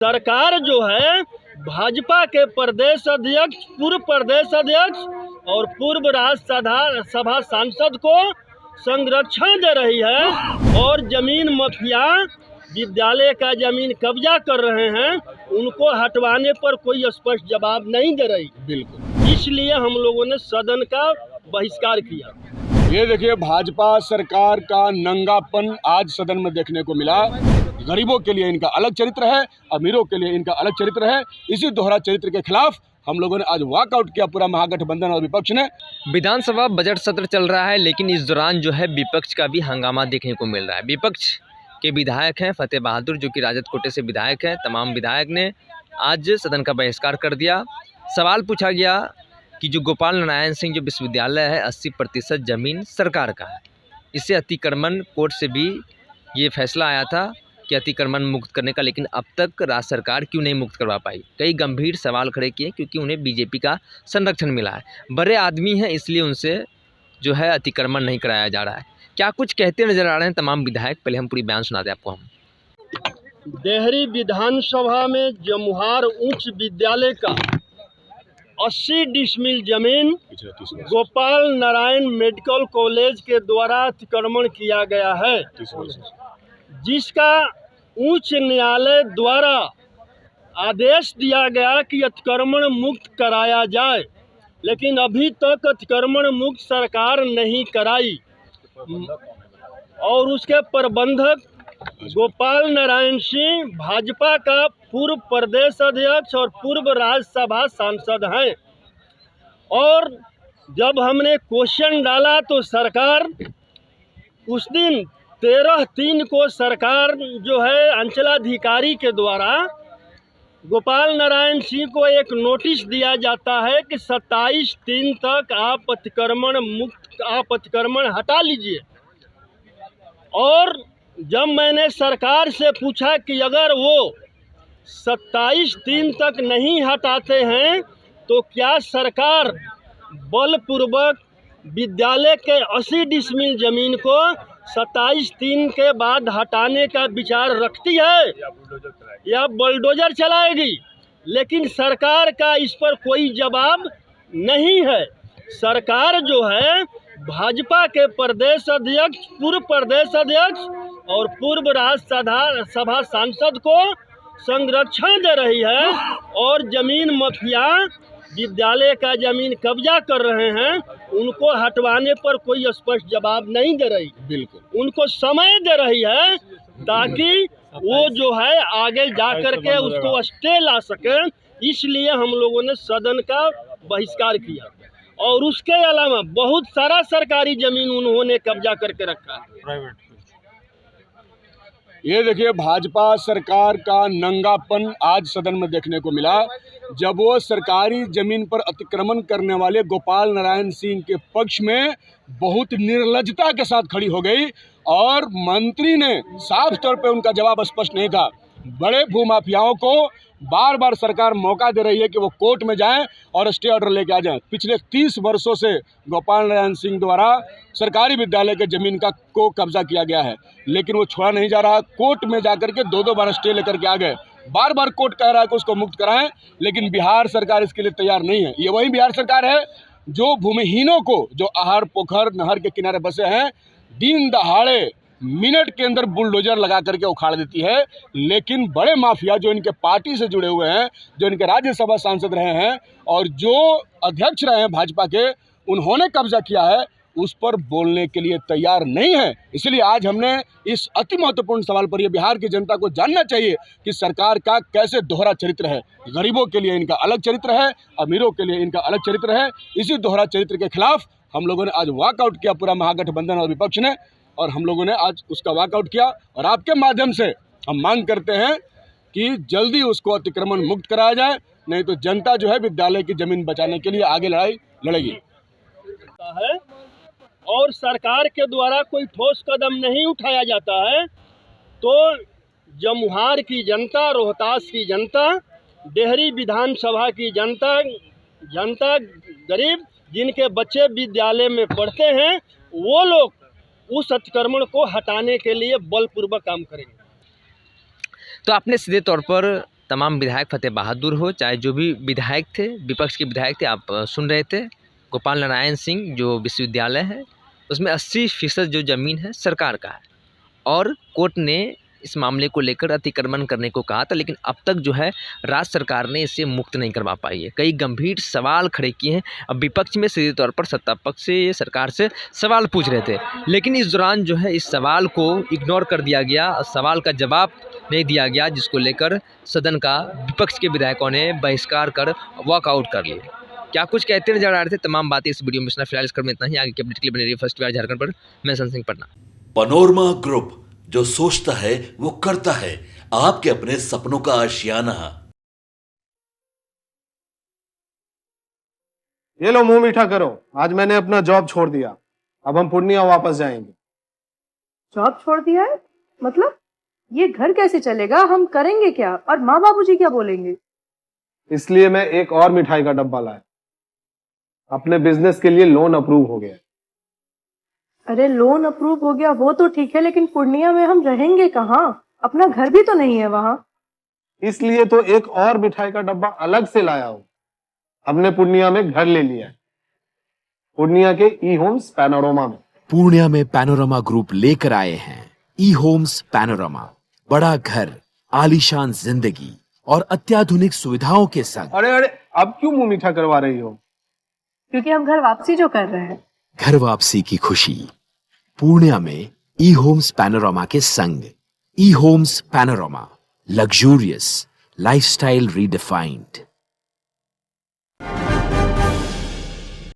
सरकार जो है भाजपा के प्रदेश अध्यक्ष, पूर्व प्रदेश अध्यक्ष और पूर्व राज्यसभा सांसद को संरक्षण दे रही है और जमीन माफिया विद्यालय का जमीन कब्जा कर रहे हैं, उनको हटवाने पर कोई स्पष्ट जवाब नहीं दे रही। बिल्कुल, इसलिए हम लोगों ने सदन का बहिष्कार किया। ये देखिए भाजपा सरकार का नंगापन आज सदन में देखने को मिला। गरीबों के लिए इनका अलग चरित्र है, अमीरों के लिए इनका अलग चरित्र है। इसी दोहरा चरित्र के खिलाफ हम लोगों ने आज वॉकआउट किया, पूरा महागठबंधन और विपक्ष ने। विधानसभा बजट सत्र चल रहा है, लेकिन इस दौरान जो है विपक्ष का भी हंगामा देखने को मिल रहा है। विपक्ष के विधायक हैं फतेह बहादुर, जो कि राजद कोटे से विधायक हैं। तमाम विधायक ने आज सदन का बहिष्कार कर दिया। सवाल पूछा गया कि जो गोपाल नारायण सिंह जो विश्वविद्यालय है 80% ज़मीन सरकार का है। इससे अतिक्रमण कोर्ट से भी ये फैसला आया था कि अतिक्रमण मुक्त करने का, लेकिन अब तक राज्य सरकार क्यों नहीं मुक्त करवा पाई। कई गंभीर सवाल खड़े किए, क्योंकि उन्हें बीजेपी का संरक्षण मिला है, बड़े आदमी हैं, इसलिए उनसे जो है अतिक्रमण नहीं कराया जा रहा है। क्या कुछ कहते नजर आ रहे हैं तमाम विधायक, पहले हम पूरी बयान सुनाते आपको। हम देहरी विधानसभा में जमुहार उच्च विद्यालय का 80 डिसमिल जमीन गोपाल नारायण मेडिकल कॉलेज के द्वारा अतिक्रमण किया गया है, जिसका उच्च न्यायालय द्वारा आदेश दिया गया कि अतिक्रमण मुक्त कराया जाए, लेकिन अभी तक अतिक्रमण मुक्त सरकार नहीं कराई। और उसके प्रबंधक गोपाल नारायण सिंह भाजपा का पूर्व प्रदेश अध्यक्ष और पूर्व राज्यसभा सांसद हैं। और जब हमने क्वेश्चन डाला तो सरकार उस दिन 13/3 को सरकार जो है अंचलाधिकारी के द्वारा गोपाल नारायण सिंह को एक नोटिस दिया जाता है कि 27/3 तक आप अतिक्रमण हटा लीजिए। और जब मैंने सरकार से पूछा कि अगर वो 27/3 तक नहीं हटाते हैं तो क्या सरकार बलपूर्वक विद्यालय के 80 डिसमिल जमीन को 27/3 के बाद हटाने का विचार रखती है या बुलडोजर चलाएगी, लेकिन सरकार का इस पर कोई जवाब नहीं है। सरकार जो है भाजपा के प्रदेश अध्यक्ष, पूर्व प्रदेश अध्यक्ष और पूर्व राज्यसभा सांसद को संरक्षण दे रही है और जमीन माफिया विद्यालय का जमीन कब्जा कर रहे हैं, उनको हटवाने पर कोई स्पष्ट जवाब नहीं दे रही। बिल्कुल, उनको समय दे रही है ताकि वो जो है आगे जा कर के उसको स्टे ला सके। इसलिए हम लोगों ने सदन का बहिष्कार किया। और उसके अलावा बहुत सारा सरकारी जमीन उन्होंने कब्जा करके रखा है। ये देखिए भाजपा सरकार का नंगापन आज सदन में देखने को मिला, जब वो सरकारी जमीन पर अतिक्रमण करने वाले गोपाल नारायण सिंह के पक्ष में बहुत निर्लज्जता के साथ खड़ी हो गई। और मंत्री ने साफ तौर पे उनका जवाब स्पष्ट नहीं था। बड़े भूमाफियाओं को बार बार सरकार मौका दे रही है कि वो कोर्ट में जाएं और स्टे ऑर्डर लेके आ जाएं। पिछले 30 वर्षों से गोपाल नारायण सिंह द्वारा सरकारी विद्यालय के जमीन को कब्जा किया गया है, लेकिन वो छोड़ा नहीं जा रहा। कोर्ट में जाकर के 2-2 बार स्टे लेकर के आ गए। बार बार कोर्ट कह रहा है कि उसको मुक्त कराएं, लेकिन बिहार सरकार इसके लिए तैयार नहीं है। ये वही बिहार सरकार है जो भूमिहीनों को, जो आहार पोखर नहर के किनारे बसे हैं, दिन दहाड़े मिनट के अंदर बुलडोजर लगा करके उखाड़ देती है। लेकिन बड़े माफिया जो इनके पार्टी से जुड़े हुए हैं, जो इनके राज्यसभा सांसद रहे हैं और जो अध्यक्ष रहे हैं भाजपा के, उन्होंने कब्जा किया है, उस पर बोलने के लिए तैयार नहीं है। इसलिए आज हमने इस अति महत्वपूर्ण सवाल पर, यह बिहार की जनता को जानना चाहिए कि सरकार का कैसे दोहरा चरित्र है। गरीबों के लिए इनका अलग चरित्र है, अमीरों के लिए इनका अलग चरित्र है। इसी दोहरा चरित्र के खिलाफ हम लोगों ने आज वॉकआउट किया, पूरा महागठबंधन और विपक्ष ने। और हम लोगों ने आज उसका वॉकआउट किया और आपके माध्यम से हम मांग करते हैं कि जल्दी उसको अतिक्रमण मुक्त कराया जाए, नहीं तो जनता जो है विद्यालय की जमीन बचाने के लिए आगे लड़ाई लड़ेगी। और सरकार के द्वारा कोई ठोस कदम नहीं उठाया जाता है तो जमुहार की जनता, रोहतास की जनता, देहरी विधानसभा की जनता गरीब जिनके बच्चे विद्यालय में पढ़ते हैं, वो लोग उस अतिक्रमण को हटाने के लिए बलपूर्वक काम करेंगे। तो आपने सीधे तौर पर तमाम विधायक फतेह बहादुर हो, चाहे जो भी विधायक थे, विपक्ष के विधायक थे, आप सुन रहे थे। गोपाल नारायण सिंह जो विश्वविद्यालय है उसमें 80% जो ज़मीन है सरकार का है और कोर्ट ने इस मामले को लेकर अतिक्रमण करने को कहा था, लेकिन अब तक जो है राज्य सरकार ने इसे मुक्त नहीं करवा पाई है। कई गंभीर सवाल खड़े किए हैं। अब विपक्ष में सीधे तौर पर सत्ता पक्ष से सरकार से सवाल पूछ रहे थे, लेकिन इस दौरान जो है इस सवाल को इग्नोर कर दिया गया, सवाल का जवाब नहीं दिया गया, जिसको लेकर सदन का विपक्ष के विधायकों ने बहिष्कार कर वॉकआउट कर लिया। क्या कुछ कहते नजर आ रहे थे, तमाम बातें इस वीडियो में फिलहाल इस क्रम में इतना ही। आगे की अपडेट के लिए बने रहिए फर्स्ट बार झारखंड पर। मैं सन सिंह पटना। पनोरमा ग्रुप, जो सोचता है वो करता है, आपके अपने सपनों का आशियाना। ये लो मुंह मीठा करो, आज मैंने अपना जॉब छोड़ दिया, अब हम पूर्णिया वापस जाएंगे। जॉब छोड़ दिया है? मतलब ये घर कैसे चलेगा? हम करेंगे क्या? और माँ बाबूजी क्या बोलेंगे? इसलिए मैं एक और मिठाई का डब्बा लाया। अपने बिजनेस के लिए लोन अप्रूव हो गया। अरे लोन अप्रूव हो गया वो तो ठीक है, लेकिन पूर्णिया में हम रहेंगे कहाँ? अपना घर भी तो नहीं है वहाँ। इसलिए तो एक और मिठाई का डब्बा अलग से लाया हूँ। हमने पूर्णिया में घर ले लिया है, पूर्णिया के ई होम्स पैनोरमा में। पूर्णिया में पैनोरमा ग्रुप लेकर आए हैं ई होम्स पैनोरमा। बड़ा घर, आलीशान जिंदगी और अत्याधुनिक सुविधाओं के संग। अरे अरे, अब क्यों मुंह मीठा करवा रही हो? क्योंकि हम घर वापसी जो कर रहे हैं। घर वापसी की खुशी पूर्णिया में ई होम्स पैनोरमा के संग। E Homes Panorama, luxurious lifestyle redefined.